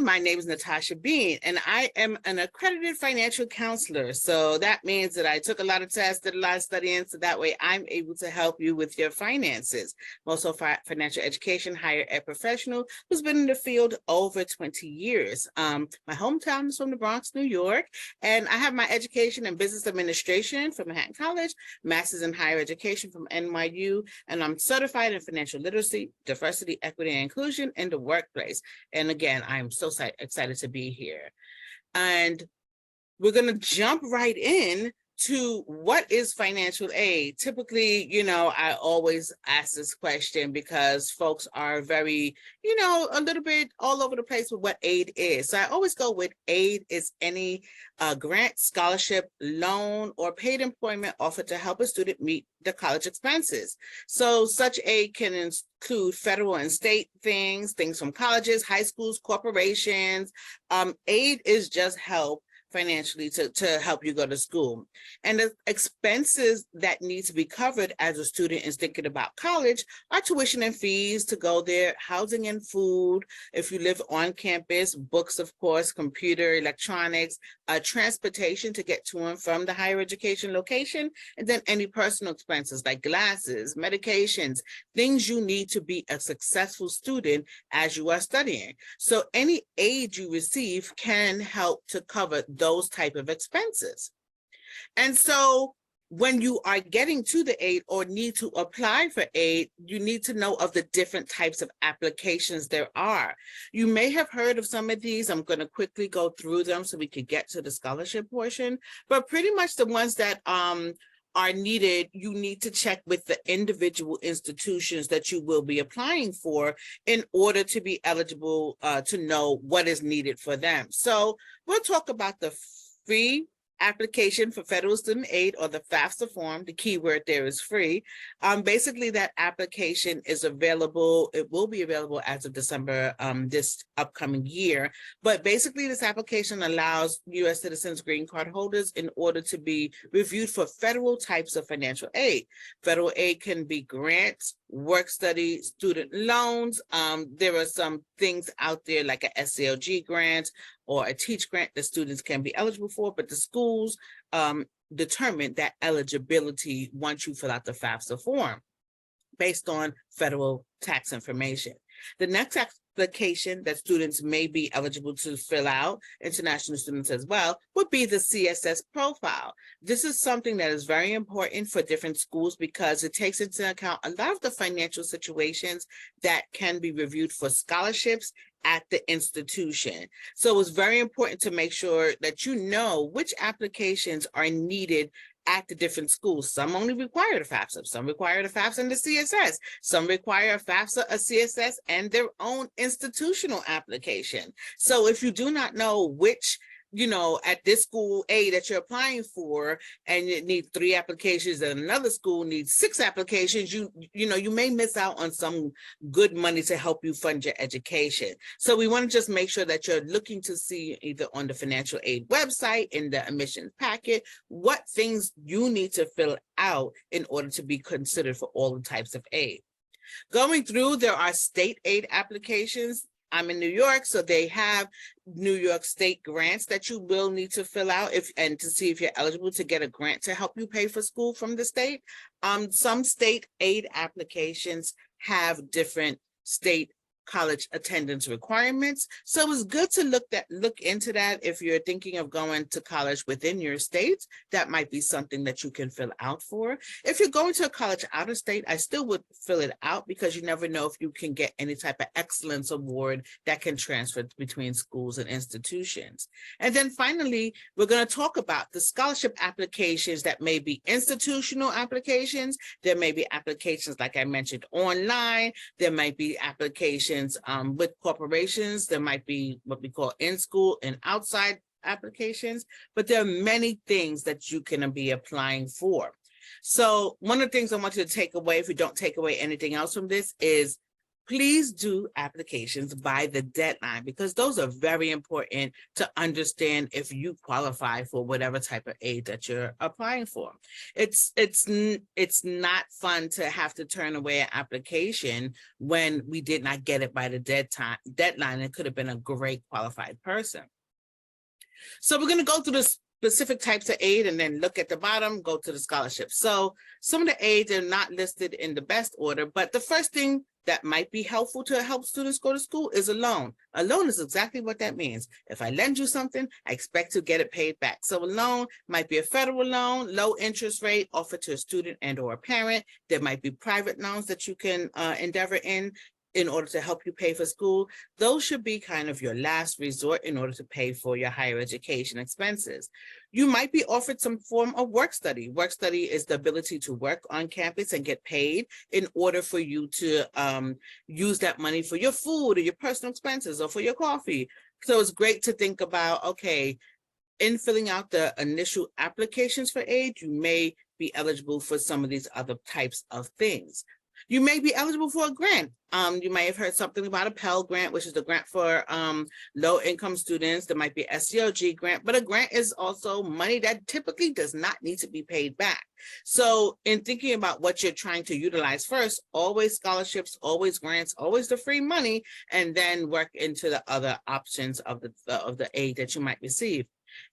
my name is Natasha Bean, and I am an accredited financial counselor. So that means that I took a lot of tests, did a lot of studying, so that way I'm able to help you with your finances. I'm also a financial education higher ed professional who's been in the field over 20 years. My hometown is from the Bronx, New York, and I have my education in business administration from Manhattan College, master's in higher education from NYU, and I'm certified in financial literacy, diversity, equity, and inclusion in the workplace. And again, I'm so excited to be here. And we're going to jump right in to what is financial aid. Typically, I always ask this question because folks are very, a little bit all over the place with what aid is. So I always go with aid is any grant, scholarship, loan, or paid employment offered to help a student meet the college expenses. So such aid can include federal and state things from colleges, high schools, corporations. Aid is just help financially to help you go to school. And the expenses that need to be covered as a student is thinking about college are tuition and fees to go there, housing and food, if you live on campus, books, of course, computer, electronics, transportation to get to and from the higher education location, and then any personal expenses like glasses, medications, things you need to be a successful student as you are studying. So any aid you receive can help to cover those type of expenses. And so when you are getting to the aid or need to apply for aid, you need to know of the different types of applications there are. You may have heard of some of these. I'm going to quickly go through them so we can get to the scholarship portion, but pretty much the ones that are needed, you need to check with the individual institutions that you will be applying for in order to be eligible to know what is needed for them. So we'll talk about the free application for federal student aid, or the FAFSA form. The key word there is free. Basically, that application is available. It will be available as of December this upcoming year. But basically, this application allows U.S. citizens, green card holders, in order to be reviewed for federal types of financial aid. Federal aid can be grants, work study, student loans. There are some things out there like a SCLG grant or a TEACH grant that students can be eligible for, but the schools determine that eligibility once you fill out the FAFSA form based on federal tax information. The next application that students may be eligible to fill out, international students as well, would be the CSS profile. This is something that is very important for different schools because it takes into account a lot of the financial situations that can be reviewed for scholarships at the institution. So it's very important to make sure that you know which applications are needed at the different schools. Some only require the FAFSA, some require the FAFSA and the CSS, some require a FAFSA, a CSS, and their own institutional application. So if you do not know which, at this school A that you're applying for, and it needs 3 applications, and another school needs 6 applications, you may miss out on some good money to help you fund your education. So we want to just make sure that you're looking to see either on the financial aid website, in the admissions packet, what things you need to fill out in order to be considered for all the types of aid. Going through, there are state aid applications. I'm in New York, so they have New York State grants that you will need to fill out and to see if you're eligible to get a grant to help you pay for school from the state. Some state aid applications have different state college attendance requirements. So it's good to look into that. If you're thinking of going to college within your state, that might be something that you can fill out for. If you're going to a college out of state, I still would fill it out because you never know if you can get any type of excellence award that can transfer between schools and institutions. And then finally, we're going to talk about the scholarship applications that may be institutional applications. There may be applications, like I mentioned, online. There might be applications with corporations. There might be what we call in-school and outside applications, but there are many things that you can be applying for. So one of the things I want you to take away, if you don't take away anything else from this, is please do applications by the deadline, because those are very important to understand if you qualify for whatever type of aid that you're applying for. It's not fun to have to turn away an application when we did not get it by the deadline. It could have been a great qualified person. So we're going to go through the specific types of aid and then look at the bottom, go to the scholarships. So some of the aids are not listed in the best order, but the first thing that might be helpful to help students go to school is a loan. A loan is exactly what that means. If I lend you something, I expect to get it paid back. So a loan might be a federal loan, low interest rate offered to a student and or a parent. There might be private loans that you can endeavor in order to help you pay for school. Those should be kind of your last resort in order to pay for your higher education expenses. You might be offered some form of work study. Work study is the ability to work on campus and get paid in order for you to use that money for your food or your personal expenses or for your coffee. So it's great to think about, okay, in filling out the initial applications for aid, you may be eligible for some of these other types of things. You may be eligible for a grant. You might have heard something about a Pell Grant, which is the grant for low-income students. There might be a SCLG grant, but a grant is also money that typically does not need to be paid back. So in thinking about what you're trying to utilize first, always scholarships, always grants, always the free money, and then work into the other options of the aid that you might receive.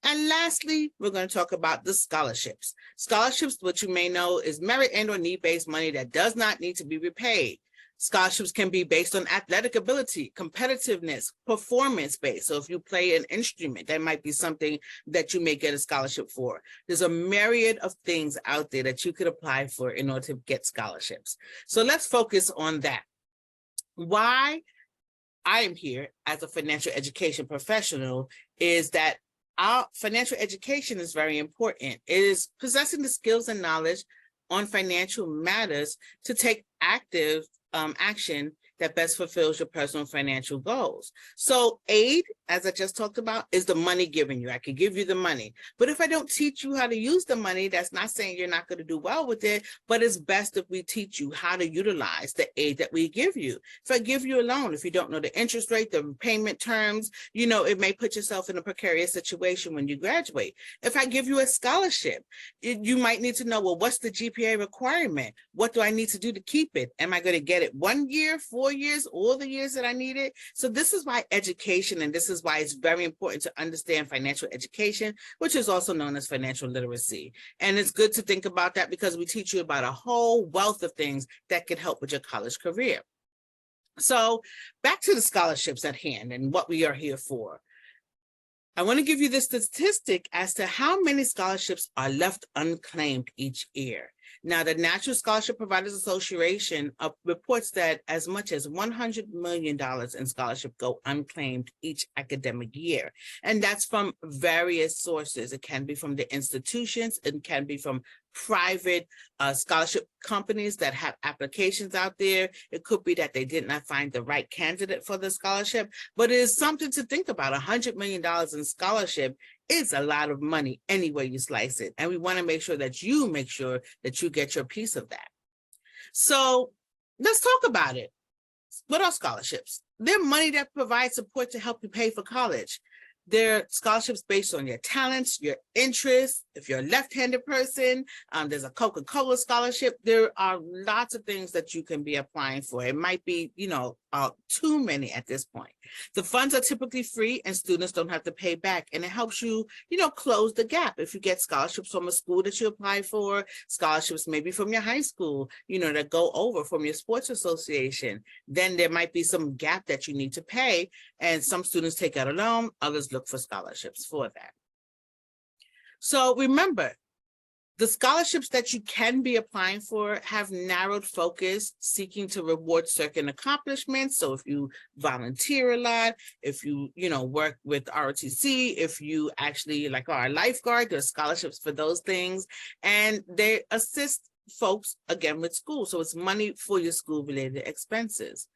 And lastly, we're going to talk about the scholarships. Scholarships, what you may know, is merit and or need-based money that does not need to be repaid. Scholarships can be based on athletic ability, competitiveness, performance-based. So if you play an instrument, that might be something that you may get a scholarship for. There's a myriad of things out there that you could apply for in order to get scholarships. So let's focus on that. Why I am here as a financial education professional is that our financial education is very important. It is possessing the skills and knowledge on financial matters to take active action that best fulfills your personal financial goals. So aid, as I just talked about, is the money given you. I could give you the money, but if I don't teach you how to use the money, that's not saying you're not going to do well with it, but it's best if we teach you how to utilize the aid that we give you. If I give you a loan, if you don't know the interest rate, the payment terms, you know, it may put yourself in a precarious situation when you graduate. If I give you a scholarship, you might need to know, well, what's the GPA requirement? What do I need to do to keep it? Am I going to get it 1 year, 4 years, all the years that I need it? So this is why education, and this is why it's very important to understand financial education, which is also known as financial literacy. And it's good to think about that because we teach you about a whole wealth of things that can help with your college career. So back to the scholarships at hand and what we are here for. I want to give you this statistic as to how many scholarships are left unclaimed each year. Now, the National Scholarship Providers Association reports that as much as $100 million in scholarship go unclaimed each academic year. And that's from various sources. It can be from the institutions, it can be from private scholarship companies that have applications out there. It could be that they did not find the right candidate for the scholarship, but it is something to think about. $100 million in scholarship is a lot of money any way you slice it. And we want to make sure that you get your piece of that. So let's talk about it. What are scholarships? They're money that provides support to help you pay for college. They're scholarships based on your talents, your interests. If you're a left-handed person, there's a Coca-Cola scholarship. There are lots of things that you can be applying for. It might be, too many at this point. The funds are typically free and students don't have to pay back. And it helps you, close the gap. If you get scholarships from a school that you apply for, scholarships maybe from your high school, that go over from your sports association, then there might be some gap that you need to pay. And some students take out a loan, others look for scholarships for that. So remember, the scholarships that you can be applying for have narrowed focus, seeking to reward certain accomplishments. So if you volunteer a lot, if you, work with ROTC, if you actually are a lifeguard, there's scholarships for those things. And they assist folks, again, with school. So it's money for your school-related expenses.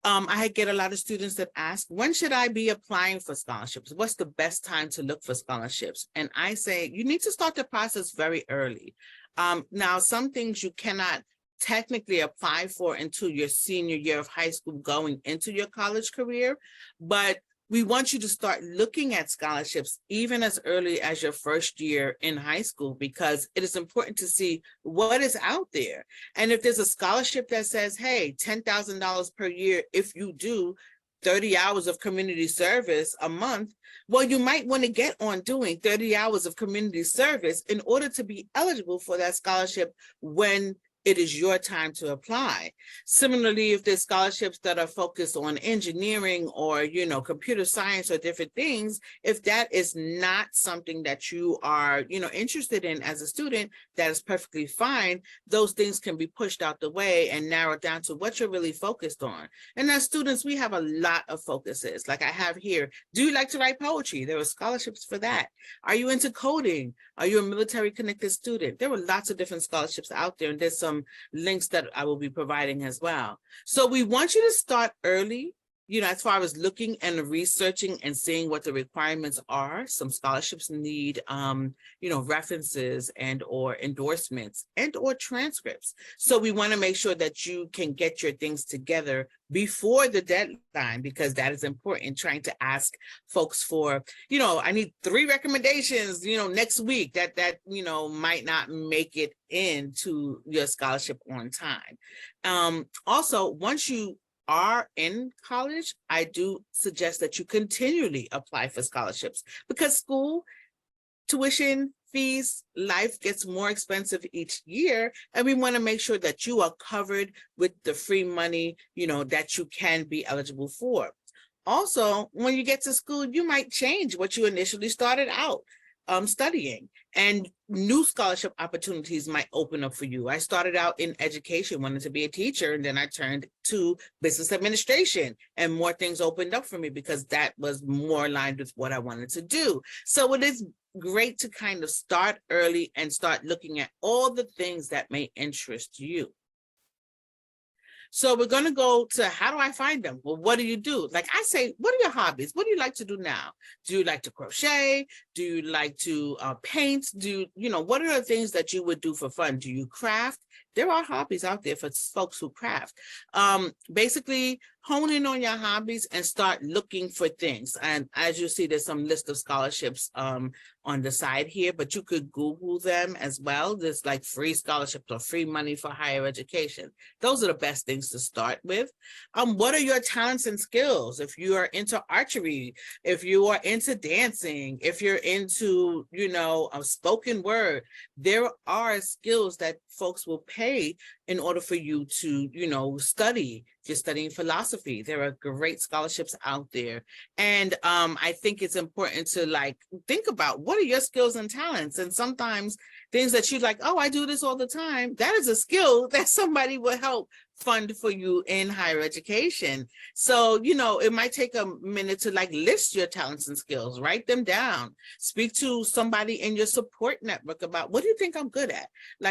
I get a lot of students that ask, when should I be applying for scholarships? What's the best time to look for scholarships? And I say, you need to start the process very early. Now, some things you cannot technically apply for until your senior year of high school going into your college career, but we want you to start looking at scholarships even as early as your first year in high school, because it is important to see what is out there. And if there's a scholarship that says, hey, $10,000 per year if you do 30 hours of community service a month, well, you might want to get on doing 30 hours of community service in order to be eligible for that scholarship when it is your time to apply. Similarly, if there's scholarships that are focused on engineering or, computer science or different things, if that is not something that you are, interested in as a student, that is perfectly fine. Those things can be pushed out the way and narrowed down to what you're really focused on. And as students, we have a lot of focuses. Like I have here, do you like to write poetry? There are scholarships for that. Are you into coding? Are you a military connected student? There were lots of different scholarships out there, and there's some links that I will be providing as well. So we want you to start early, as far as looking and researching and seeing what the requirements are. Some scholarships need, references and or endorsements and or transcripts. So we want to make sure that you can get your things together before the deadline, because that is important. Trying to ask folks for, I need 3 recommendations, next week, that might not make it into your scholarship on time. Also, once you are in college, I do suggest that you continually apply for scholarships, because school, tuition, fees, life gets more expensive each year, and we want to make sure that you are covered with the free money, that you can be eligible for. Also, when you get to school, you might change what you initially started out studying, and new scholarship opportunities might open up for you. I started out in education, wanted to be a teacher, and then I turned to business administration, and more things opened up for me because that was more aligned with what I wanted to do. So it is great to kind of start early and start looking at all the things that may interest you. So we're going to go to, how do I find them? Well, what do you do? Like I say, what are your hobbies? What do you like to do now? Do you like to crochet? Do you like to paint? What are the things that you would do for fun? Do you craft? There are hobbies out there for folks who craft. Basically, hone in on your hobbies and start looking for things. And as you see, there's some list of scholarships on the side here, but you could Google them as well. There's like free scholarships or free money for higher education. Those are the best things to start with. What are your talents and skills? If you are into archery, if you are into dancing, if you're into, a spoken word, there are skills that folks will pay in order for you to, study. If you're studying philosophy, there are great scholarships out there. And I think it's important to think about what are your skills and talents. And sometimes things that you're like, oh, I do this all the time, that is a skill that somebody will help fund for you in higher education. So, it might take a minute to list your talents and skills, write them down, speak to somebody in your support network about, what do you think I'm good at?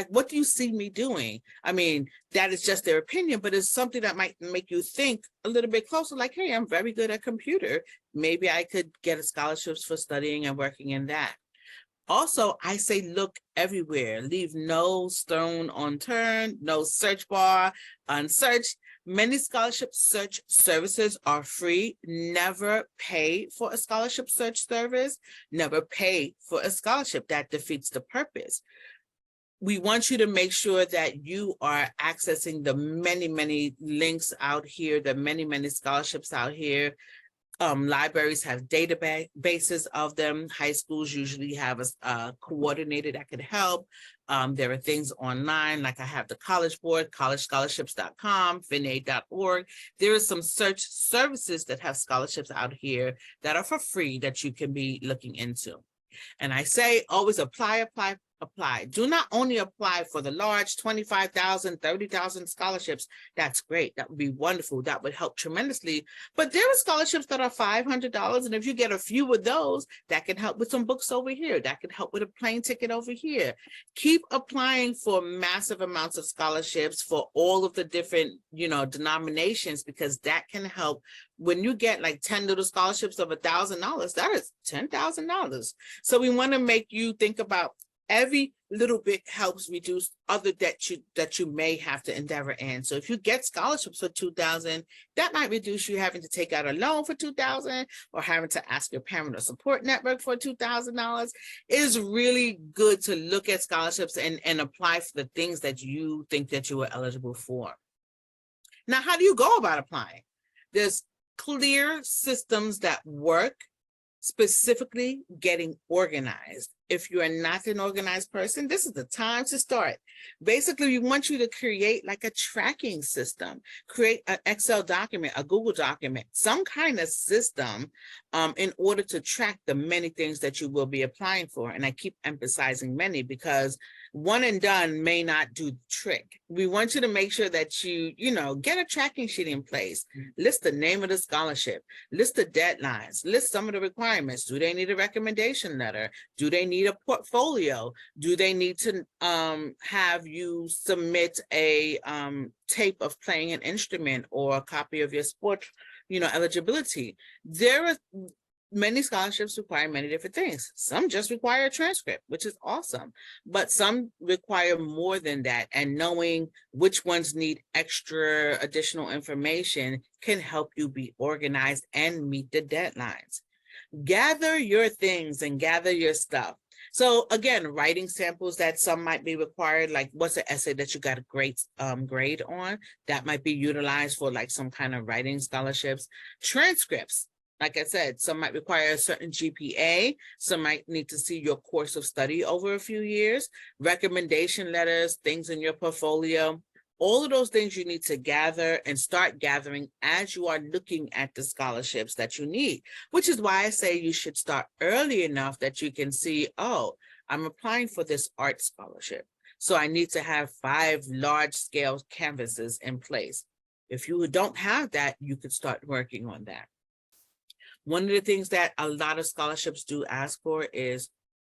What do you see me doing? I mean, that is just their opinion, but it's something that might make you think a little bit closer, hey, I'm very good at computer. Maybe I could get a scholarships for studying and working in that. Also, I say look everywhere. Leave no stone unturned, no search bar unsearched. Many scholarship search services are free. Never pay for a scholarship search service. Never pay for a scholarship. That defeats the purpose. We want you to make sure that you are accessing the many, many links out here, the many, many scholarships out here. Libraries have databases of them. High schools usually have a coordinator that could help. There are things online, like I have the College Board, collegescholarships.com, finaid.org. There are some search services that have scholarships out here that are for free that you can be looking into. And I say always apply. Do not only apply for the large 25,000, 30,000 scholarships. That's great. That would be wonderful. That would help tremendously. But there are scholarships that are $500. And if you get a few of those, that can help with some books over here. That can help with a plane ticket over here. Keep applying for massive amounts of scholarships for all of the different, denominations, because that can help. When you get 10 little scholarships of $1,000, that is $10,000. So we want to make you think about Every little bit helps reduce other debt that you may have to endeavor in. So if you get scholarships for $2,000, that might reduce you having to take out a loan for $2,000 or having to ask your parent or support network for $2,000. It is really good to look at scholarships and apply for the things that you think that you are eligible for. Now, how do you go about applying? There's clear systems that work, specifically getting organized. If you are not an organized person, this is the time to start. Basically, we want you to create like a tracking system, create an Excel document, a Google document, some kind of system in order to track the many things that you will be applying for. And I keep emphasizing many because one and done may not do the trick. We want you to make sure that you get a tracking sheet in place, list the name of the scholarship, list the deadlines, list some of the requirements. Do they need a recommendation letter? Do they need a portfolio? Do they need to have you submit a tape of playing an instrument or a copy of your sport, eligibility? There are many scholarships require many different things. Some just require a transcript, which is awesome, but some require more than that. And knowing which ones need extra additional information can help you be organized and meet the deadlines. Gather your things and gather your stuff. So again, writing samples that some might be required, like what's an essay that you got a great grade on, that might be utilized for like some kind of writing scholarships. Transcripts, like I said, some might require a certain GPA, some might need to see your course of study over a few years, recommendation letters, things in your portfolio. All of those things you need to gather and start gathering as you are looking at the scholarships that you need, which is why I say you should start early enough that you can see, oh, I'm applying for this art scholarship, so I need to have 5 large-scale canvases in place. If you don't have that, you could start working on that. One of the things that a lot of scholarships do ask for is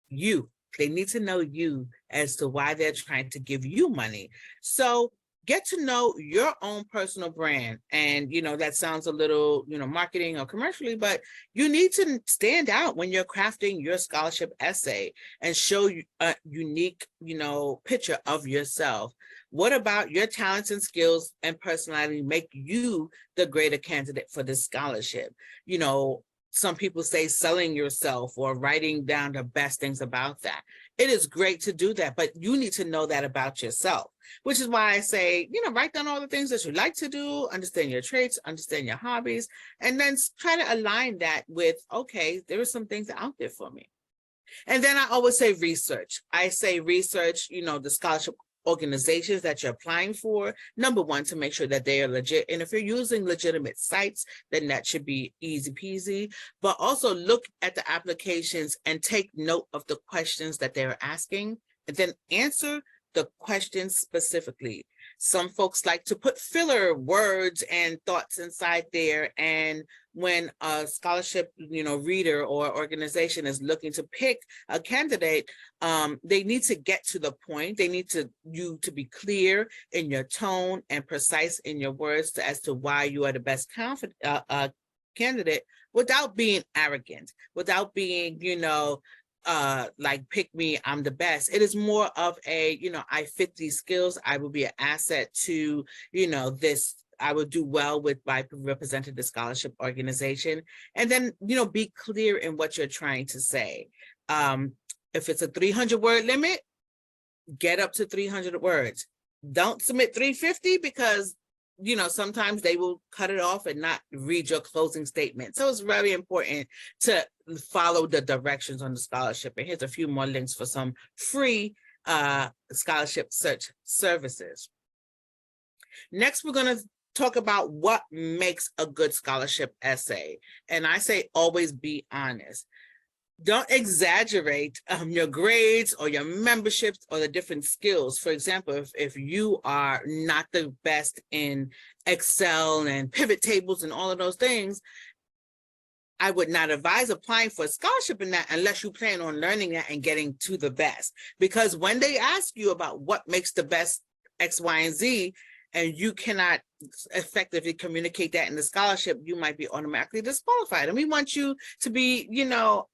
you. They need to know you as to why they're trying to give you money. So get to know your own personal brand. And, that sounds a little, marketing or commercially, but you need to stand out when you're crafting your scholarship essay and show a unique, picture of yourself. What about your talents and skills and personality make you the greater candidate for this scholarship? Some people say selling yourself or writing down the best things about that. It is great to do that, but you need to know that about yourself, which is why I say, write down all the things that you like to do, understand your traits, understand your hobbies, and then try to align that with, okay, there are some things out there for me. And then I always say research. I say research, the scholarship organizations that you're applying for, number one, to make sure that they are legit. And if you're using legitimate sites, then that should be easy peasy. But also look at the applications and take note of the questions that they're asking, and then answer the questions specifically. Some folks like to put filler words and thoughts inside there. And when a scholarship, reader or organization is looking to pick a candidate, they need to get to the point. They need you to be clear in your tone and precise in your words as to why you are the best candidate, without being arrogant, without being, like, pick me, I'm the best. It is more of a, I fit these skills. I will be an asset to, this. I would do well by representing the scholarship organization. And then, be clear in what you're trying to say. If it's a 300-word limit, get up to 300 words. Don't submit 350 because, sometimes they will cut it off and not read your closing statement. So it's very important to follow the directions on the scholarship. And here's a few more links for some free scholarship search services. Next, we're going to talk about what makes a good scholarship essay. And I say always be honest. Don't exaggerate your grades or your memberships or the different skills. For example, if you are not the best in Excel and pivot tables and all of those things, I would not advise applying for a scholarship in that unless you plan on learning that and getting to the best. Because when they ask you about what makes the best X, Y, and Z, and you cannot effectively communicate that in the scholarship, you might be automatically disqualified. And we want you to be,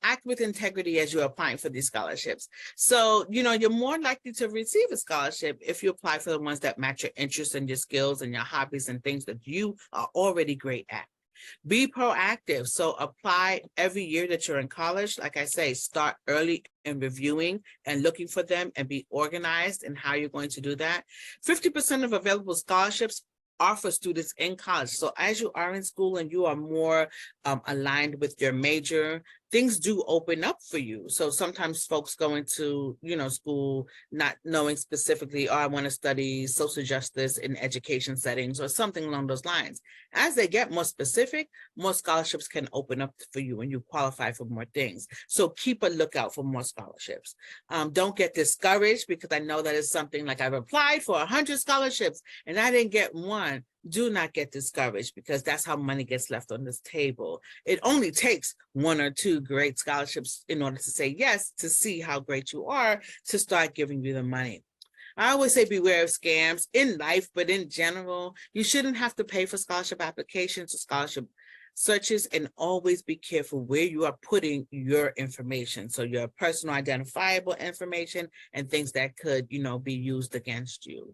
act with integrity as you're applying for these scholarships. So, you're more likely to receive a scholarship if you apply for the ones that match your interests and your skills and your hobbies and things that you are already great at. Be proactive. So apply every year that you're in college. Like I say, start early in reviewing and looking for them, and be organized in how you're going to do that. 50% of available scholarships are for students in college. So as you are in school and you are more aligned with your major, things do open up for you. So sometimes folks go into, school not knowing specifically, I want to study social justice in education settings or something along those lines. As they get more specific, more scholarships can open up for you and you qualify for more things. So keep a lookout for more scholarships. Don't get discouraged, because I know that is something like I've applied for 100 scholarships and I didn't get one. Do not get discouraged, because that's how money gets left on this table. It only takes 1 or 2 great scholarships in order to say yes, to see how great you are, to start giving you the money. I always say beware of scams in life, but in general, you shouldn't have to pay for scholarship applications or scholarship searches, and always be careful where you are putting your information. So your personal identifiable information and things that could, be used against you.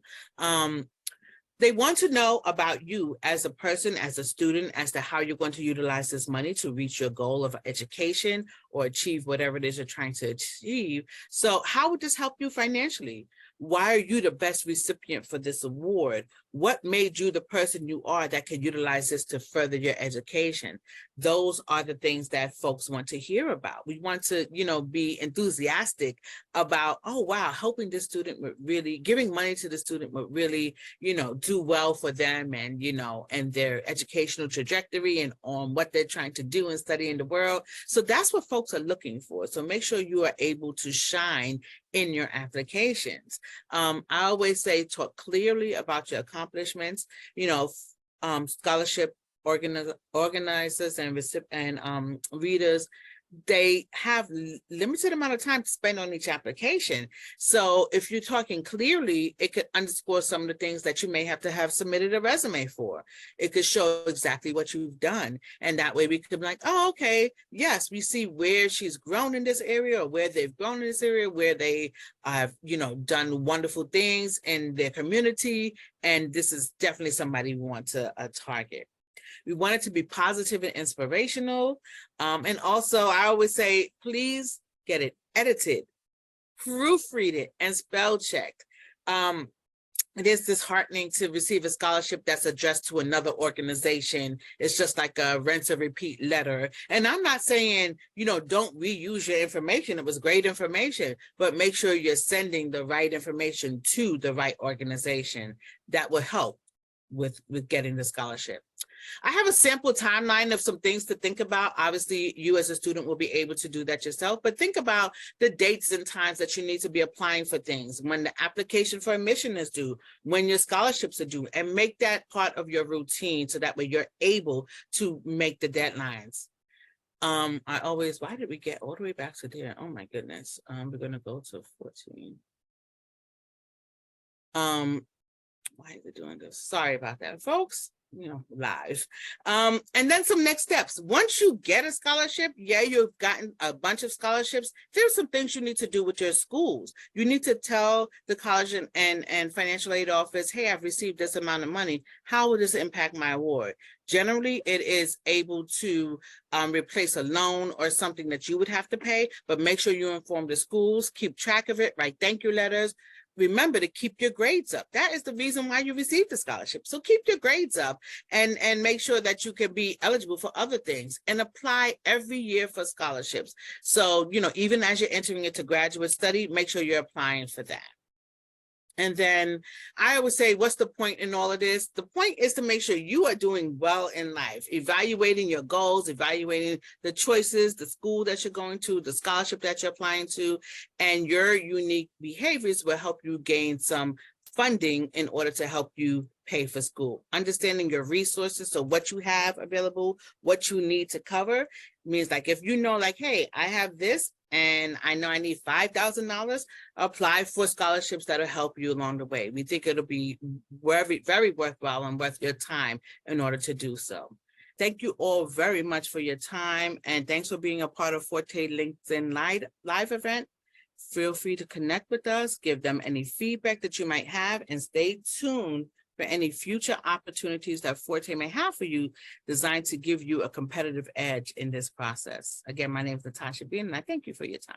They want to know about you as a person, as a student, as to how you're going to utilize this money to reach your goal of education or achieve whatever it is you're trying to achieve. So how would this help you financially? Why are you the best recipient for this award? What made you the person you are that can utilize this to further your education? Those are the things that folks want to hear about. We want to, be enthusiastic about, oh, wow, helping this student would really, giving money to the student would really, do well for them and, and their educational trajectory and on what they're trying to do and study in the world. So that's what folks are looking for. So make sure you are able to shine in your applications. I always say, talk clearly about your accomplishments. Scholarship organizers and readers, they have limited amount of time to spend on each application. So if you're talking clearly, it could underscore some of the things that you may have to have submitted a resume for. It could show exactly what you've done. And that way we could be like, oh, okay, yes, we see where she's grown in this area, or where they've grown in this area, where they have, done wonderful things in their community. And this is definitely somebody we want to target. We want it to be positive and inspirational. And also, I always say, please get it edited, proofread it, and spell checked. It is disheartening to receive a scholarship that's addressed to another organization. It's just like a rinse and repeat letter. And I'm not saying, don't reuse your information. It was great information, but make sure you're sending the right information to the right organization. That will help with getting the scholarship. I have a sample timeline of some things to think about. Obviously, you as a student will be able to do that yourself, but think about the dates and times that you need to be applying for things, when the application for admission is due, when your scholarships are due, and make that part of your routine so that way you're able to make the deadlines. Why did we get all the way back to there? Oh my goodness. We're gonna go to 14. Why is it doing this? Sorry about that, folks. Live. And then some next steps. Once you get a scholarship, you've gotten a bunch of scholarships. There's some things you need to do with your schools. You need to tell the college and financial aid office, hey, I've received this amount of money. How will this impact my award? Generally, it is able to replace a loan or something that you would have to pay, but make sure you inform the schools, keep track of it, write thank you letters. Remember to keep your grades up. That is the reason why you received the scholarship. So keep your grades up and make sure that you can be eligible for other things, and apply every year for scholarships. So, even as you're entering into graduate study, make sure you're applying for that. And then I always say, what's the point in all of this? The point is to make sure you are doing well in life, evaluating your goals, evaluating the choices, the school that you're going to, the scholarship that you're applying to, and your unique behaviors will help you gain some funding in order to help you pay for school. Understanding your resources, so what you have available, what you need to cover, means like if you know, like, hey, I have this, and I know I need $5,000, apply for scholarships that'll help you along the way. We think it'll be very, very worthwhile and worth your time in order to do so. Thank you all very much for your time, and thanks for being a part of Forté LinkedIn live event. Feel free to connect with us, give them any feedback that you might have, and stay tuned for any future opportunities that Forté may have for you, designed to give you a competitive edge in this process. Again, my name is Natasha Bean, and I thank you for your time.